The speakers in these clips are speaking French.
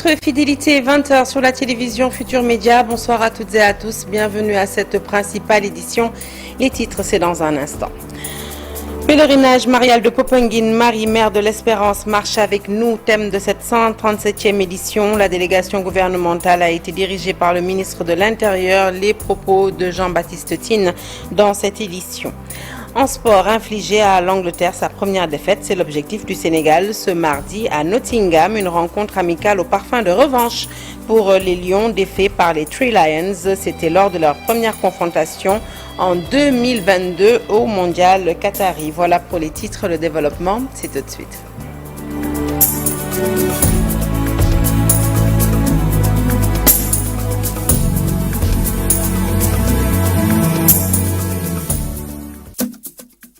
votre fidélité, 20h sur la télévision Futur Média. Bonsoir à toutes et à tous. Bienvenue à cette principale édition. Les titres, c'est dans un instant. Pèlerinage marial de Popenguine, Marie, mère de l'Espérance, marche avec nous. Thème de cette 137e édition. La délégation gouvernementale a été dirigée par le ministre de l'Intérieur. Les propos de Jean-Baptiste Tine dans cette édition. En sport, infligé à l'Angleterre sa première défaite, c'est l'objectif du Sénégal ce mardi à Nottingham, une rencontre amicale au parfum de revanche pour les Lions défaits par les Three Lions. C'était lors de leur première confrontation en 2022 au Mondial Qatari. Voilà pour les titres, le développement, c'est tout de suite.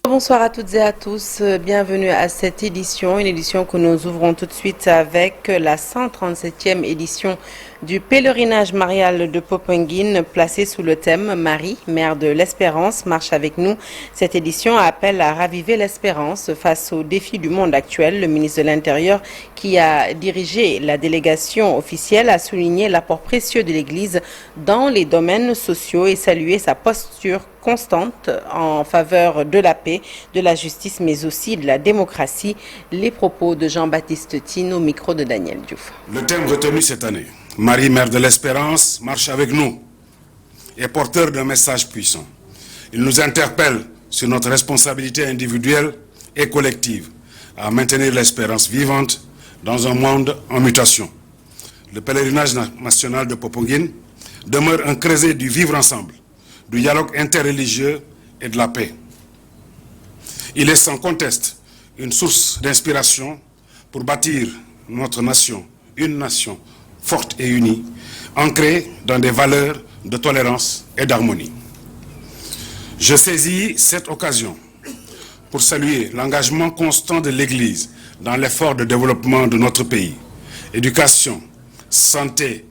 Bonsoir à toutes et à tous, bienvenue à cette édition, une édition que nous ouvrons tout de suite avec la 137e édition du pèlerinage marial de Popenguine, placée sous le thème Marie, mère de l'Espérance, marche avec nous. Cette édition appelle à raviver l'espérance face aux défis du monde actuel. Le ministre de l'Intérieur, qui a dirigé la délégation officielle, a souligné l'apport précieux de l'Église dans les domaines sociaux et salué sa posture constante en faveur de la paix, de la justice, mais aussi de la démocratie. Les propos de Jean-Baptiste Tine au micro de Daniel Diouf. Le thème retenu cette année, Marie, mère de l'Espérance, marche avec nous, est porteur d'un message puissant. Il nous interpelle sur notre responsabilité individuelle et collective à maintenir l'espérance vivante dans un monde en mutation. Le pèlerinage national de Popenguine demeure un creuset du vivre ensemble, du dialogue interreligieux et de la paix. Il est sans conteste une source d'inspiration pour bâtir notre nation, une nation forte et unie, ancrée dans des valeurs de tolérance et d'harmonie. Je saisis cette occasion pour saluer l'engagement constant de l'Église dans l'effort de développement de notre pays. Éducation, santé,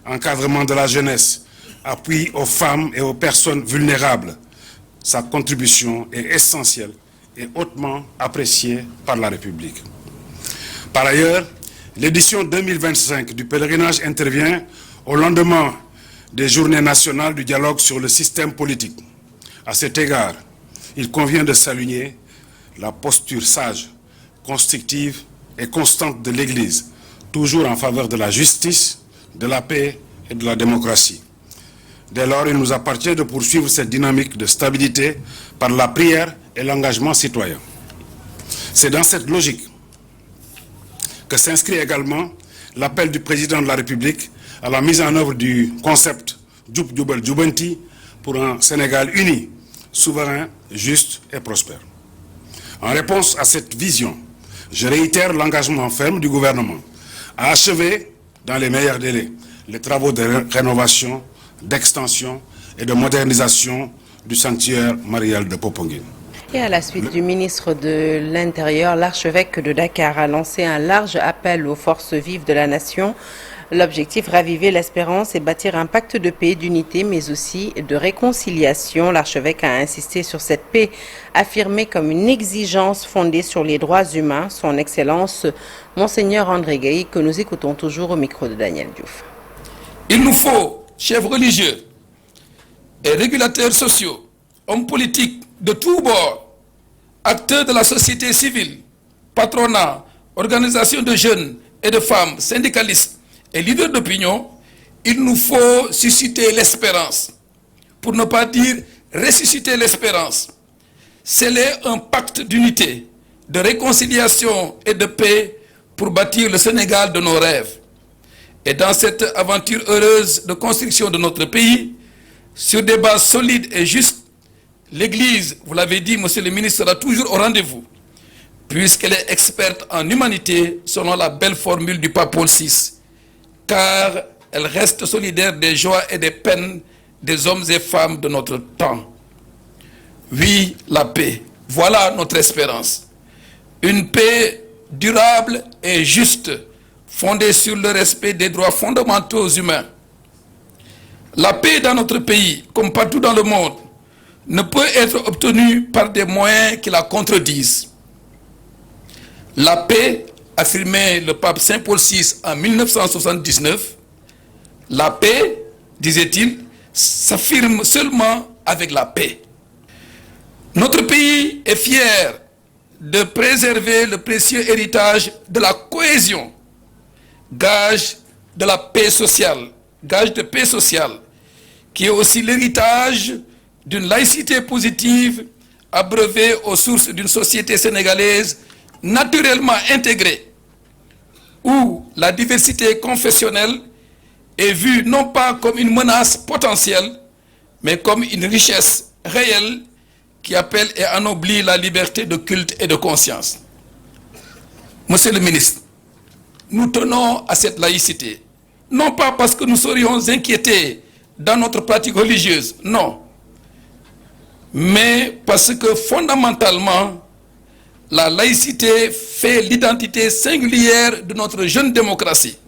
encadrement de la jeunesse, appui aux femmes et aux personnes vulnérables. Sa contribution est essentielle et hautement appréciée par la République. Par ailleurs, l'édition 2025 du pèlerinage intervient au lendemain des Journées nationales du dialogue sur le système politique. À cet égard, il convient de saluer la posture sage, constructive et constante de l'Église, toujours en faveur de la justice, de la paix et de la démocratie. Dès lors, il nous appartient de poursuivre cette dynamique de stabilité par la prière et l'engagement citoyen. C'est dans cette logique que s'inscrit également l'appel du président de la République à la mise en œuvre du concept Djoub Djoubel Djoubanti pour un Sénégal uni, souverain, juste et prospère. En réponse à cette vision, je réitère l'engagement ferme du gouvernement à achever dans les meilleurs délais les travaux de rénovation, d'extension et de modernisation du sanctuaire marial de Popenguine. Et à la suite du ministre de l'Intérieur, l'archevêque de Dakar a lancé un large appel aux forces vives de la nation. L'objectif, raviver l'espérance et bâtir un pacte de paix, d'unité, mais aussi de réconciliation. L'archevêque a insisté sur cette paix, affirmée comme une exigence fondée sur les droits humains. Son Excellence, Monseigneur André Gueye, que nous écoutons toujours au micro de Daniel Diouf. Il nous faut, chefs religieux et régulateurs sociaux, hommes politiques de tous bords, acteurs de la société civile, patronat, organisations de jeunes et de femmes, syndicalistes et leaders d'opinion, il nous faut susciter l'espérance, pour ne pas dire ressusciter l'espérance. Sceller un pacte d'unité, de réconciliation et de paix pour bâtir le Sénégal de nos rêves. Et dans cette aventure heureuse de construction de notre pays, sur des bases solides et justes, l'Église, vous l'avez dit, monsieur le ministre, sera toujours au rendez-vous, puisqu'elle est experte en humanité, selon la belle formule du pape Paul VI, car elle reste solidaire des joies et des peines des hommes et femmes de notre temps. Oui, la paix, voilà notre espérance. Une paix durable et juste, fondée sur le respect des droits fondamentaux humains. La paix dans notre pays, comme partout dans le monde, ne peut être obtenue par des moyens qui la contredisent. La paix, affirmé le pape Saint Paul VI en 1979, la paix, disait-il, s'affirme seulement avec la paix. Notre pays est fier de préserver le précieux héritage de la cohésion, gage de la paix sociale, gage de paix sociale, qui est aussi l'héritage d'une laïcité positive abreuvée aux sources d'une société sénégalaise naturellement intégrée, où la diversité confessionnelle est vue non pas comme une menace potentielle, mais comme une richesse réelle qui appelle et anoblit la liberté de culte et de conscience. Monsieur le ministre, nous tenons à cette laïcité, non pas parce que nous serions inquiétés dans notre pratique religieuse, non, mais parce que fondamentalement, la laïcité fait l'identité singulière de notre jeune démocratie.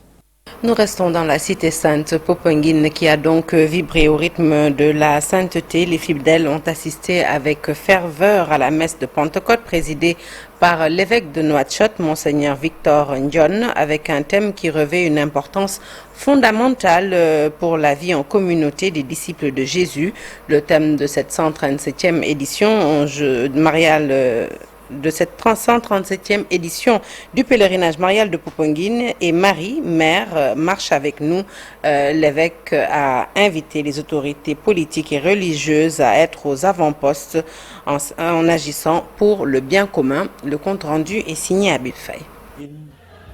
Nous restons dans la cité sainte Popenguine qui a donc vibré au rythme de la sainteté. Les fidèles ont assisté avec ferveur à la messe de Pentecôte présidée par l'évêque de Nouakchott, Monseigneur Victor Ndione, avec un thème qui revêt une importance fondamentale pour la vie en communauté des disciples de Jésus. Le thème de cette 137e édition mariale de cette 137e édition du pèlerinage marial de Popenguine et Marie, mère, marche avec nous. L'évêque a invité les autorités politiques et religieuses à être aux avant-postes en agissant pour le bien commun. Le compte rendu est signé à Bilfay.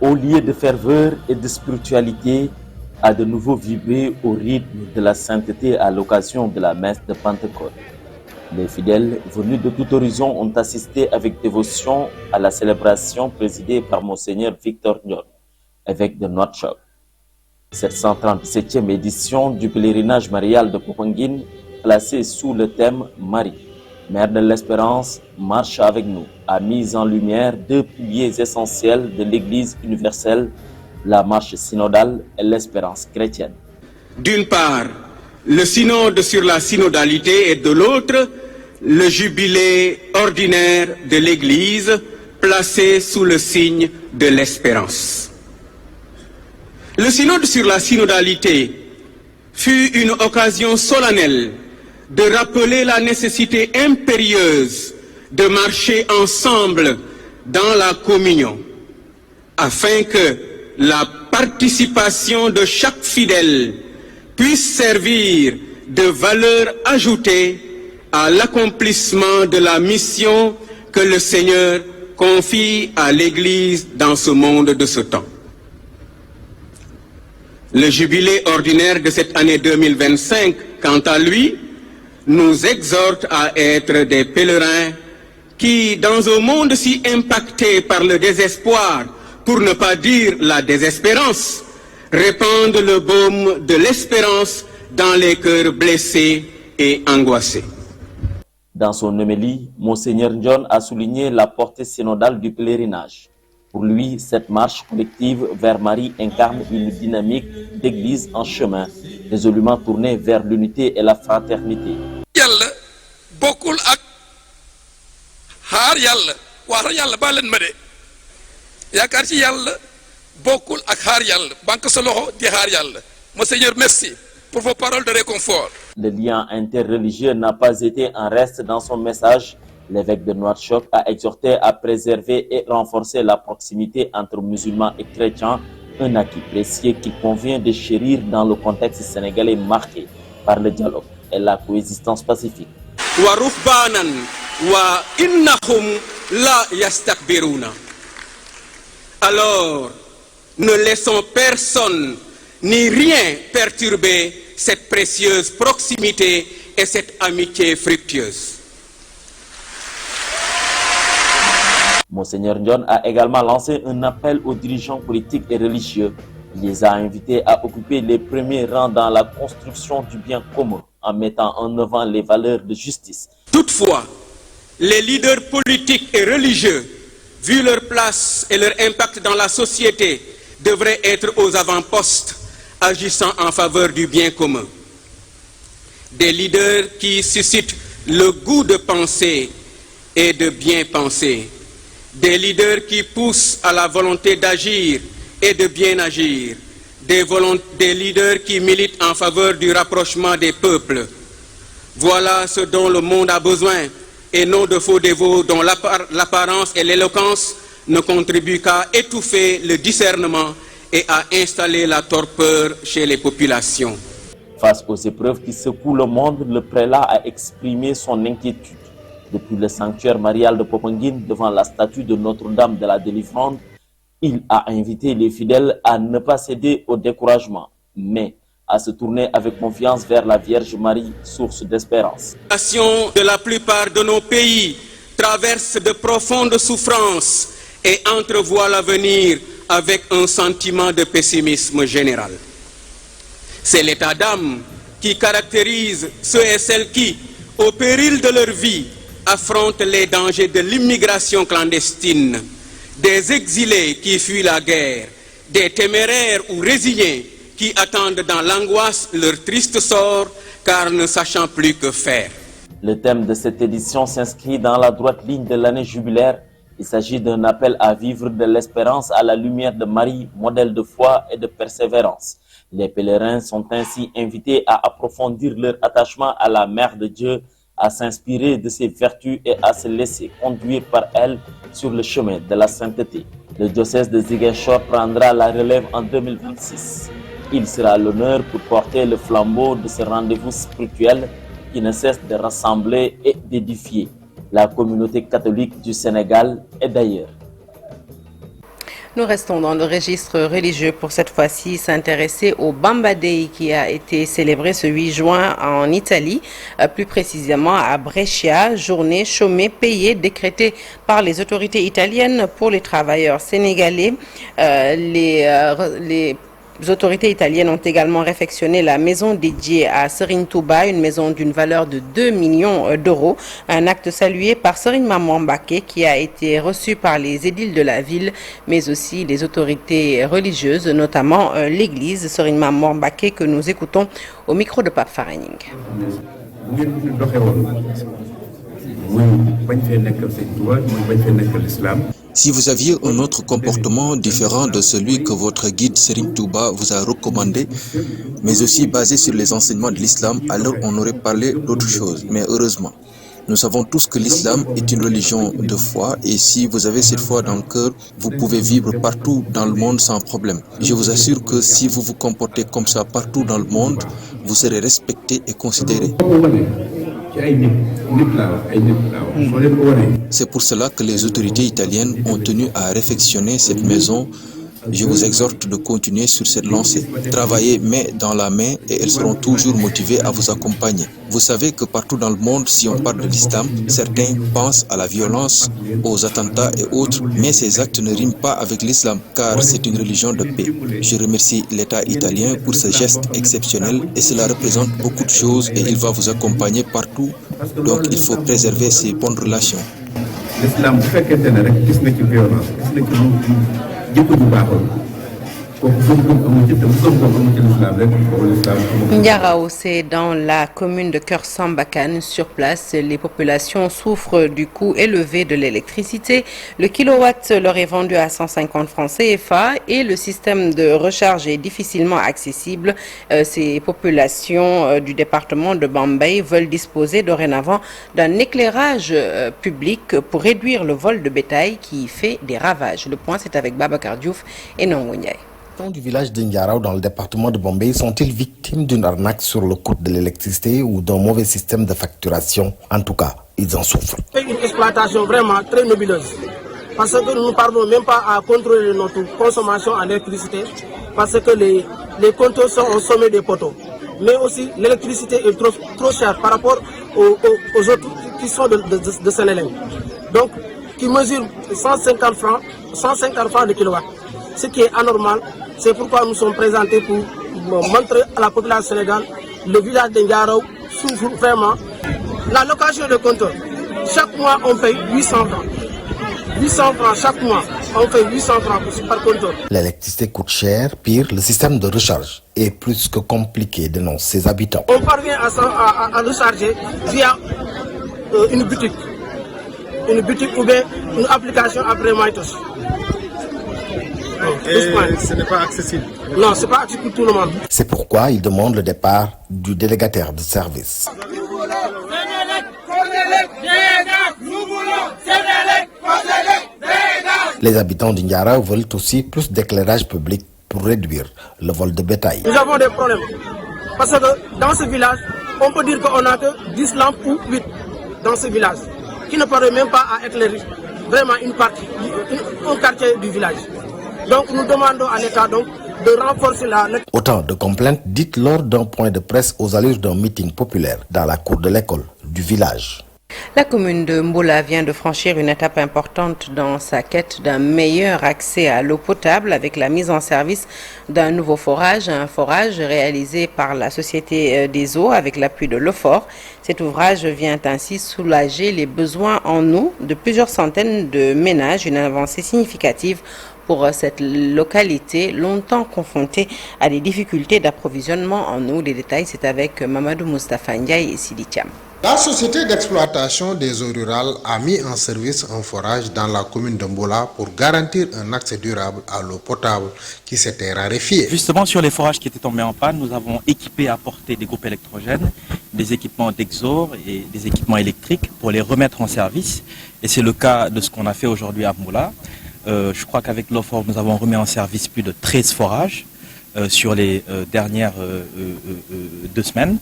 Au lieu de ferveur et de spiritualité, a de nouveau vibré au rythme de la sainteté à l'occasion de la messe de Pentecôte. Les fidèles venus de tout horizon ont assisté avec dévotion à la célébration présidée par Monseigneur Victor Ndione, évêque de Nouakchott. Cette 137e édition du pèlerinage marial de Popenguine, placée sous le thème Marie, Mère de l'Espérance, marche avec nous, a mis en lumière deux piliers essentiels de l'Église universelle, la marche synodale et l'espérance chrétienne. D'une part, le synode sur la synodalité et de l'autre, le jubilé ordinaire de l'Église placé sous le signe de l'espérance. Le synode sur la synodalité fut une occasion solennelle de rappeler la nécessité impérieuse de marcher ensemble dans la communion, afin que la participation de chaque fidèle puisse servir de valeur ajoutée à l'accomplissement de la mission que le Seigneur confie à l'Église dans ce monde de ce temps. Le jubilé ordinaire de cette année 2025, quant à lui, nous exhorte à être des pèlerins qui, dans un monde si impacté par le désespoir, pour ne pas dire la désespérance, répandent le baume de l'espérance dans les cœurs blessés et angoissés. Dans son homélie, Monseigneur Ndione a souligné la portée synodale du pèlerinage. Pour lui, cette marche collective vers Marie incarne une dynamique d'église en chemin, résolument tournée vers l'unité et la fraternité. Yalla bokul ak har yalla wax yalla balen ma de yakar ci yalla bokul ak har yalla bank sa loxo di har yalla. Monseigneur, merci pour vos paroles de réconfort. Le lien interreligieux n'a pas été un reste dans son message. L'évêque de Nouakchott a exhorté à préserver et renforcer la proximité entre musulmans et chrétiens, un acquis précieux qu'il convient de chérir dans le contexte sénégalais marqué par le dialogue et la coexistence pacifique. Wa ruhbanan wa innahum la yastakbiruna. Alors, ne laissons personne ni rien perturber cette précieuse proximité et cette amitié fructueuse. Monseigneur Ndione a également lancé un appel aux dirigeants politiques et religieux. Il les a invités à occuper les premiers rangs dans la construction du bien commun en mettant en avant les valeurs de justice. Toutefois, les leaders politiques et religieux, vu leur place et leur impact dans la société, devraient être aux avant-postes, agissant en faveur du bien commun. Des leaders qui suscitent le goût de penser et de bien penser, des leaders qui poussent à la volonté d'agir et de bien agir, des leaders qui militent en faveur du rapprochement des peuples. Voilà ce dont le monde a besoin, et non de faux dévots dont l'apparence et l'éloquence ne contribuent qu'à étouffer le discernement et à installer la torpeur chez les populations. Face aux épreuves qui secouent le monde, le prélat a exprimé son inquiétude. Depuis le sanctuaire marial de Popenguine, devant la statue de Notre-Dame de la Délivrance, il a invité les fidèles à ne pas céder au découragement, mais à se tourner avec confiance vers la Vierge Marie, source d'espérance. La nation de la plupart de nos pays traverse de profondes souffrances et entrevoit l'avenir avec un sentiment de pessimisme général. C'est l'état d'âme qui caractérise ceux et celles qui, au péril de leur vie, affrontent les dangers de l'immigration clandestine, des exilés qui fuient la guerre, des téméraires ou résignés qui attendent dans l'angoisse leur triste sort, car ne sachant plus que faire. Le thème de cette édition s'inscrit dans la droite ligne de l'année jubilaire. Il s'agit d'un appel à vivre de l'espérance à la lumière de Marie, modèle de foi et de persévérance. Les pèlerins sont ainsi invités à approfondir leur attachement à la Mère de Dieu, à s'inspirer de ses vertus et à se laisser conduire par elle sur le chemin de la sainteté. Le diocèse de Ziguinchor prendra la relève en 2026. Il sera à l'honneur pour porter le flambeau de ce rendez-vous spirituel qui ne cesse de rassembler et d'édifier la communauté catholique du Sénégal et d'ailleurs. Nous restons dans le registre religieux pour cette fois-ci s'intéresser au Bamba Day qui a été célébré ce 8 juin en Italie, plus précisément à Brescia, journée chômée payée décrétée par les autorités italiennes pour les travailleurs sénégalais. Les autorités italiennes ont également réfectionné la maison dédiée à Serigne Touba, une maison d'une valeur de 2 millions d'euros. Un acte salué par Serigne Mamor Mbacké qui a été reçu par les édiles de la ville, mais aussi les autorités religieuses, notamment l'église Serigne Mamor Mbacké que nous écoutons au micro de Pape Faraning. Si vous aviez un autre comportement différent de celui que votre guide Serigne Touba vous a recommandé, mais aussi basé sur les enseignements de l'islam, alors on aurait parlé d'autre chose. Mais heureusement, nous savons tous que l'islam est une religion de foi et si vous avez cette foi dans le cœur, vous pouvez vivre partout dans le monde sans problème. Je vous assure que si vous vous comportez comme ça partout dans le monde, vous serez respecté et considéré. C'est pour cela que les autorités italiennes ont tenu à réfectionner cette maison. Je vous exhorte de continuer sur cette lancée. Travaillez main dans la main et elles seront toujours motivées à vous accompagner. Vous savez que partout dans le monde, si on parle de l'islam, certains pensent à la violence, aux attentats et autres, mais ces actes ne riment pas avec l'islam car c'est une religion de paix. Je remercie l'État italien pour ce geste exceptionnel et cela représente beaucoup de choses et il va vous accompagner partout. Donc il faut préserver ces bonnes relations. L'islam, Ndiarao, c'est dans la commune de Keur Sambakane. Sur place, les populations souffrent du coût élevé de l'électricité. Le kilowatt leur est vendu à 150 francs CFA et le système de recharge est difficilement accessible. Ces populations du département de Bambey veulent disposer dorénavant d'un éclairage public pour réduire le vol de bétail qui fait des ravages. Le point, c'est avec Babacar Diouf et Nongo Ndiaye. Du village d'Indiarao dans le département de Bambey sont-ils victimes d'une arnaque sur le coût de l'électricité ou d'un mauvais système de facturation? En tout cas, ils en souffrent. C'est une exploitation vraiment très nébuleuse parce que nous ne parvenons même pas à contrôler notre consommation en électricité parce que les compteurs sont au sommet des poteaux. Mais aussi l'électricité est trop chère par rapport aux autres qui sont de Sénélec. Donc, qui mesurent 150 francs de kilowatt. Ce qui est anormal, c'est pourquoi nous sommes présentés pour montrer à la population sénégalaise le village d'Indiarao souffre vraiment. La location de compteur, chaque mois on paye 800 francs. 800 francs chaque mois, on paye 800 francs par compteur. L'électricité coûte cher, pire, le système de recharge est plus que compliqué, dénoncent ses habitants. On parvient à recharger via une boutique. une boutique ou bien une application après Mytos. Et ce n'est pas accessible? Non, ce n'est pas accessible pour tout le monde. C'est pourquoi il demande le départ du délégataire de service. Les habitants d'Indiara veulent aussi plus d'éclairage public pour réduire le vol de bétail. Nous avons des problèmes. Parce que dans ce village, on peut dire qu'on n'a que 10 lampes ou 8 dans ce village, qui ne parviennent même pas à éclairer vraiment une partie, un quartier du village. Donc nous demandons à l'État de renforcer la... Autant de complaintes dites lors d'un point de presse aux allures d'un meeting populaire dans la cour de l'école du village. La commune de Mboula vient de franchir une étape importante dans sa quête d'un meilleur accès à l'eau potable avec la mise en service d'un nouveau forage, un forage réalisé par la Société des eaux avec l'appui de l'OFOR. Cet ouvrage vient ainsi soulager les besoins en eau de plusieurs centaines de ménages, une avancée significative pour cette localité longtemps confrontée à des difficultés d'approvisionnement en eau. Les détails, c'est avec Mamadou Moustapha Ndiaye et Sidi Thiam. La société d'exploitation des eaux rurales a mis en service un forage dans la commune de Mboula pour garantir un accès durable à l'eau potable qui s'était raréfiée. Justement, sur les forages qui étaient tombés en panne, nous avons équipé et apporté des groupes électrogènes, des équipements d'exor et des équipements électriques pour les remettre en service. Et c'est le cas de ce qu'on a fait aujourd'hui à Mboula. Je crois qu'avec l'OFOR, nous avons remis en service plus de 13 forages sur les dernières 2 semaines.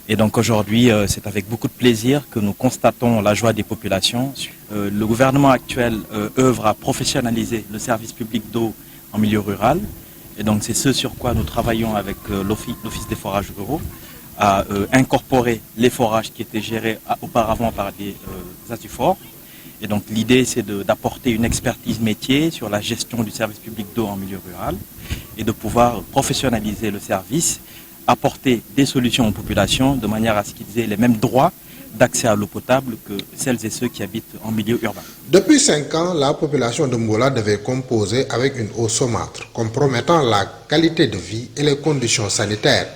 Et donc aujourd'hui, c'est avec beaucoup de plaisir que nous constatons la joie des populations. Le gouvernement actuel œuvre à professionnaliser le service public d'eau en milieu rural. Et donc c'est ce sur quoi nous travaillons avec l'Office des forages ruraux, à incorporer les forages qui étaient gérés auparavant par des ASUFOR. Et donc l'idée, c'est d'apporter une expertise métier sur la gestion du service public d'eau en milieu rural et de pouvoir professionnaliser le service, apporter des solutions aux populations de manière à ce qu'ils aient les mêmes droits d'accès à l'eau potable que celles et ceux qui habitent en milieu urbain. Depuis 5 ans, la population de Mboula devait composer avec une eau saumâtre, compromettant la qualité de vie et les conditions sanitaires.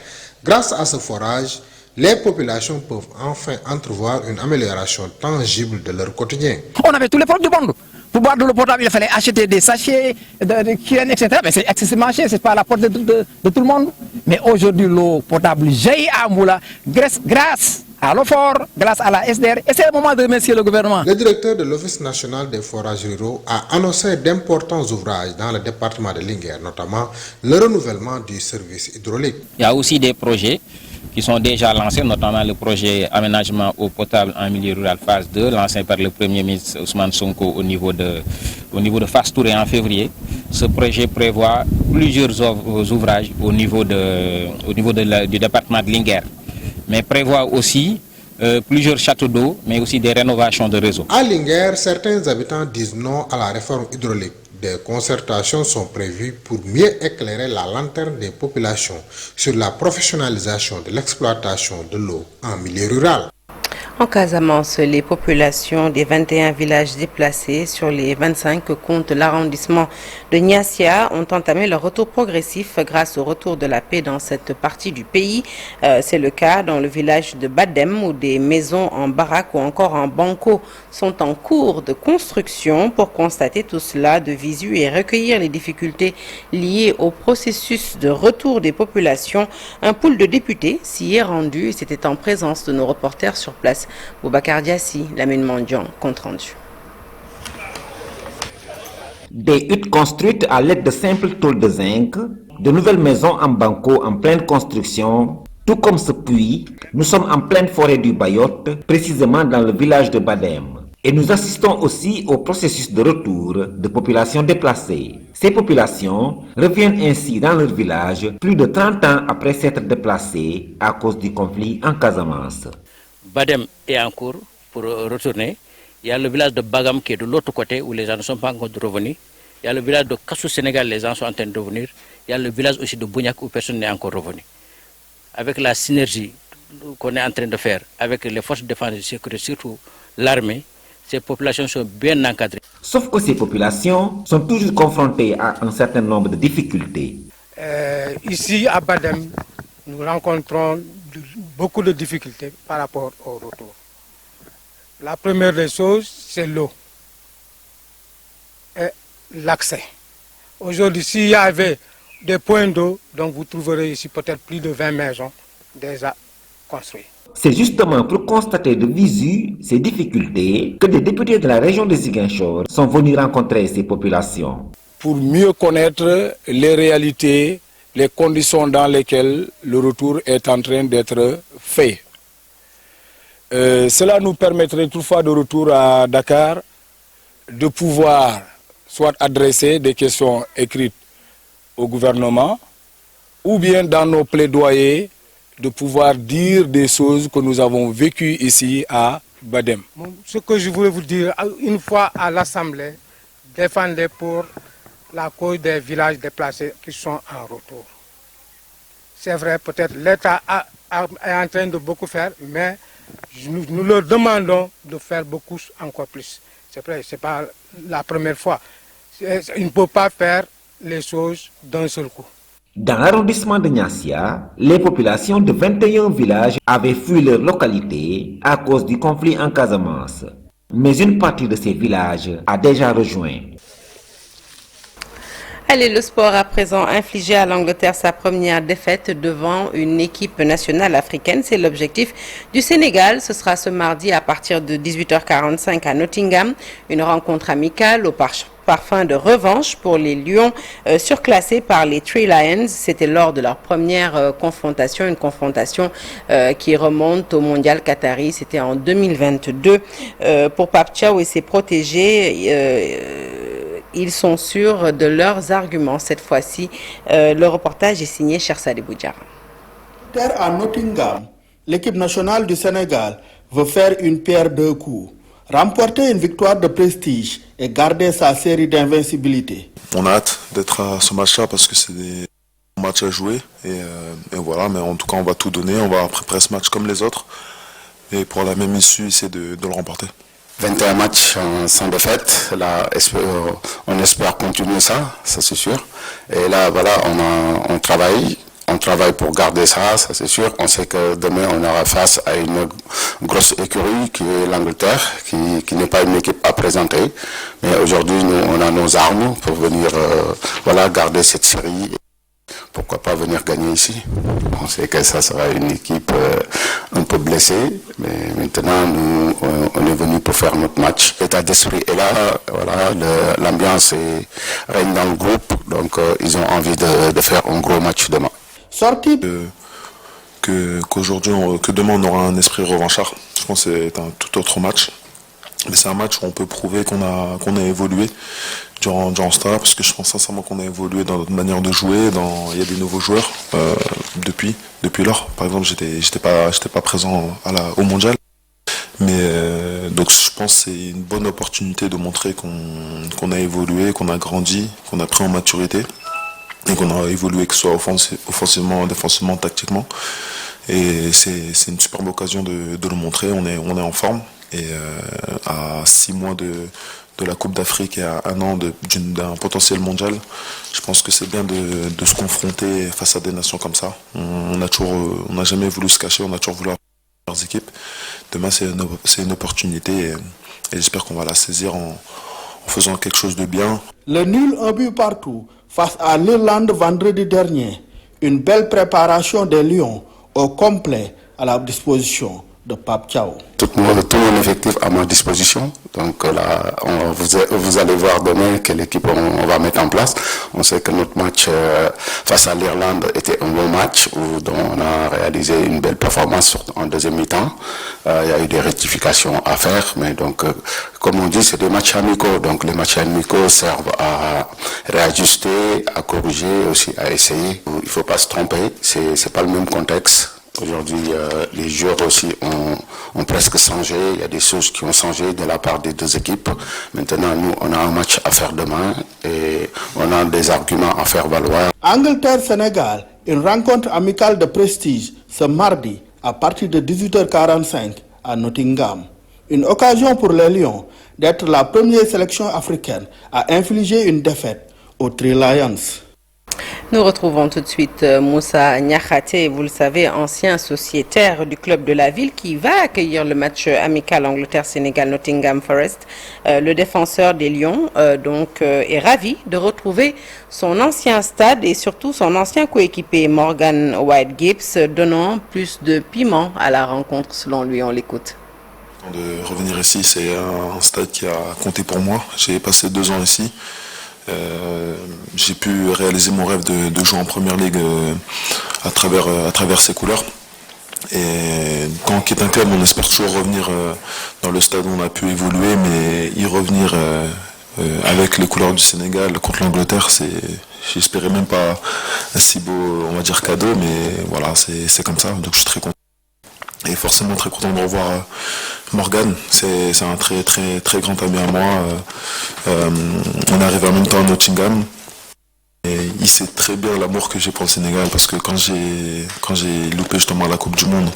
Grâce à ce forage, les populations peuvent enfin entrevoir une amélioration tangible de leur quotidien. On avait tous les produits du monde. Pour boire de l'eau potable, il fallait acheter des sachets, de Kiren, etc. Mais c'est excessivement cher, c'est pas à la portée de tout le monde. Mais aujourd'hui, l'eau potable jaillit à Mboula grâce à l'OFOR, grâce à la SDR. Et c'est le moment de remercier le gouvernement. Le directeur de l'Office national des forages ruraux a annoncé d'importants ouvrages dans le département de Linguère, notamment le renouvellement du service hydraulique. Il y a aussi des projets qui sont déjà lancés, notamment le projet aménagement eau potable en milieu rural phase 2, lancé par le Premier ministre Ousmane Sonko au niveau de Fass Touré en février. Ce projet prévoit plusieurs ouvrages au niveau du département de Linguère, mais prévoit aussi plusieurs châteaux d'eau, mais aussi des rénovations de réseaux. À Linguère, certains habitants disent non à la réforme hydraulique. Des concertations sont prévues pour mieux éclairer la lanterne des populations sur la professionnalisation de l'exploitation de l'eau en milieu rural. En Casamance, les populations des 21 villages déplacés sur les 25 que compte l'arrondissement de Niassia ont entamé leur retour progressif grâce au retour de la paix dans cette partie du pays. C'est le cas dans le village de Badem où des maisons en baraque ou encore en banco sont en cours de construction. Pour constater tout cela de visu et recueillir les difficultés liées au processus de retour des populations, un pool de députés s'y est rendu et c'était en présence de nos reporters sur place. Boubacar Diassi, Lamine Mandian, compte rendu. Des huttes construites à l'aide de simples tôles de zinc, de nouvelles maisons en banco en pleine construction, tout comme ce puits, nous sommes en pleine forêt du Bayotte, précisément dans le village de Badem. Et nous assistons aussi au processus de retour de populations déplacées. Ces populations reviennent ainsi dans leur village plus de 30 ans après s'être déplacées à cause du conflit en Casamance. Badem est en cours pour retourner. Il y a le village de Bagam qui est de l'autre côté où les gens ne sont pas encore revenus. Il y a le village de Kassou Sénégal, les gens sont en train de revenir. Il y a le village aussi de Bougnac où personne n'est encore revenu. Avec la synergie qu'on est en train de faire avec les forces de défense et de sécurité, surtout l'armée, ces populations sont bien encadrées. Sauf que ces populations sont toujours confrontées à un certain nombre de difficultés. Ici à Badem, nous rencontrons beaucoup de difficultés par rapport au retour. La première des choses, c'est l'eau. est l'accès. Aujourd'hui, s'il y avait des points d'eau, donc vous trouverez ici peut-être plus de 20 maisons déjà construites. C'est justement pour constater de visu ces difficultés que des députés de la région de Ziguinchor sont venus rencontrer ces populations. Pour mieux connaître les réalités, les conditions dans lesquelles le retour est en train d'être fait. Cela nous permettrait toutefois de retour à Dakar de pouvoir soit adresser des questions écrites au gouvernement ou bien dans nos plaidoyers de pouvoir dire des choses que nous avons vécues ici à Badem. Ce que je voulais vous dire, une fois à l'Assemblée, défendez pour la cause des villages déplacés qui sont en retour. C'est vrai, peut-être l'État est en train de beaucoup faire, mais nous leur demandons de faire beaucoup encore plus. C'est vrai, ce n'est pas la première fois. Il ne peut pas faire les choses d'un seul coup. Dans l'arrondissement de Niassia, les populations de 21 villages avaient fui leur localité à cause du conflit en Casamance. Mais une partie de ces villages a déjà rejoint. Allez, le sport à présent, infligé à l'Angleterre sa première défaite devant une équipe nationale africaine. C'est l'objectif du Sénégal. Ce sera ce mardi à partir de 18h45 à Nottingham. Une rencontre amicale au parfum de revanche pour les Lions surclassés par les Three Lions. C'était lors de leur première confrontation, une confrontation qui remonte au Mondial Qatari. C'était en 2022. Pour Pape Thiaw et ses protégés, ils sont sûrs de leurs arguments. Cette fois-ci, le reportage est signé Chersade Boudjara. À Nottingham, l'équipe nationale du Sénégal veut faire une pierre deux coups. Remporter une victoire de prestige et garder sa série d'invincibilité. On a hâte d'être à ce match-là parce que c'est des matchs à jouer. Et voilà, mais en tout cas, on va tout donner. On va préparer ce match comme les autres. Et pour la même issue, c'est de le remporter. 21 matchs sans défaite. Là, on espère continuer ça c'est sûr. Et là, voilà, on travaille. On travaille pour garder ça c'est sûr. On sait que demain, on aura face à une grosse écurie qui est l'Angleterre, qui n'est pas une équipe à présenter. Mais aujourd'hui, nous, on a nos armes pour venir voilà, garder cette série. Pourquoi pas venir gagner ici? On sait que ça sera une équipe un peu blessée, mais maintenant nous on est venu pour faire notre match. L'état d'esprit est là, voilà, l'ambiance règne dans le groupe, donc ils ont envie de faire un gros match demain. Sorti qu'aujourd'hui, que demain on aura un esprit revanchard. Je pense que c'est un tout autre match. Mais c'est un match où on peut prouver qu'on a évolué durant ce temps-là, parce que je pense sincèrement qu'on a évolué dans notre manière de jouer. Il y a des nouveaux joueurs depuis lors. Par exemple, j'étais pas présent au mondial. Mais donc je pense que c'est une bonne opportunité de montrer qu'on a évolué, qu'on a grandi, qu'on a pris en maturité et qu'on a évolué, que ce soit offensivement, défensivement, tactiquement. Et c'est une superbe occasion de le montrer. On est en forme. Et à 6 mois de la Coupe d'Afrique et à 1 an d'un potentiel mondial, je pense que c'est bien de se confronter face à des nations comme ça. On n'a jamais voulu se cacher, on a toujours voulu avoir leurs équipes. Demain, c'est une opportunité et j'espère qu'on va la saisir en faisant quelque chose de bien. Le nul un but partout face à l'Irlande vendredi dernier. Une belle préparation des Lions au complet à la disposition de Pape Thiaw. Tout mon effectif à ma disposition. Donc là, vous allez voir demain quelle équipe on va mettre en place. On sait que notre match face à l'Irlande était un bon match dont on a réalisé une belle performance en deuxième mi-temps. Il y a eu des rectifications à faire, mais donc comme on dit, c'est des matchs amicaux. Donc les matchs amicaux servent à réajuster, à corriger, aussi à essayer. Il ne faut pas se tromper. C'est pas le même contexte. Aujourd'hui, les joueurs aussi ont presque changé. Il y a des choses qui ont changé de la part des deux équipes. Maintenant, nous, on a un match à faire demain et on a des arguments à faire valoir. Angleterre-Sénégal, une rencontre amicale de prestige ce mardi à partir de 18h45 à Nottingham. Une occasion pour les Lions d'être la première sélection africaine à infliger une défaite aux Three Lions. Nous retrouvons tout de suite Moussa Niakhaté, vous le savez, ancien sociétaire du club de la ville qui va accueillir le match amical Angleterre-Sénégal-Nottingham Forest. Le défenseur des Lions est ravi de retrouver son ancien stade et surtout son ancien coéquipier Morgan White-Gibbs, donnant plus de piment à la rencontre selon lui. On l'écoute. De revenir ici, c'est un stade qui a compté pour moi. J'ai passé 2 ans ici. J'ai pu réaliser mon rêve de jouer en première ligue à travers ses couleurs. Et quand on quitte un club, on espère toujours revenir dans le stade où on a pu évoluer, mais y revenir avec les couleurs du Sénégal contre l'Angleterre, j'espérais même pas un si beau, on va dire, cadeau, mais voilà, c'est comme ça, donc je suis très content. Et forcément très content de revoir Morgan, c'est un très très très grand ami à moi. On est arrivé en même temps à Nottingham. Et il sait très bien l'amour que j'ai pour le Sénégal, parce que quand j'ai loupé justement la Coupe du Monde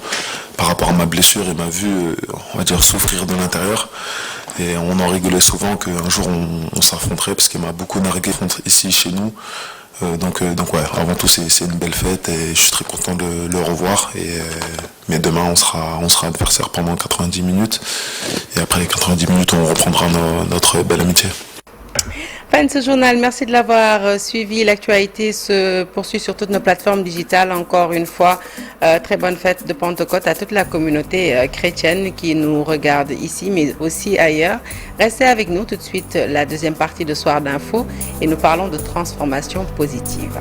par rapport à ma blessure, il m'a vu, on va dire, souffrir de l'intérieur. Et on en rigolait souvent qu'un jour on s'affronterait, parce qu'il m'a beaucoup nargué ici chez nous. Donc ouais, avant tout c'est une belle fête et je suis très content de le revoir. Mais demain on sera adversaire pendant 90 minutes et après les 90 minutes on reprendra notre belle amitié. Fin de ce journal, merci de l'avoir suivi. L'actualité se poursuit sur toutes nos plateformes digitales. Encore une fois, très bonne fête de Pentecôte à toute la communauté chrétienne qui nous regarde ici, mais aussi ailleurs. Restez avec nous tout de suite, la deuxième partie de Soir d'Info, et nous parlons de transformation positive.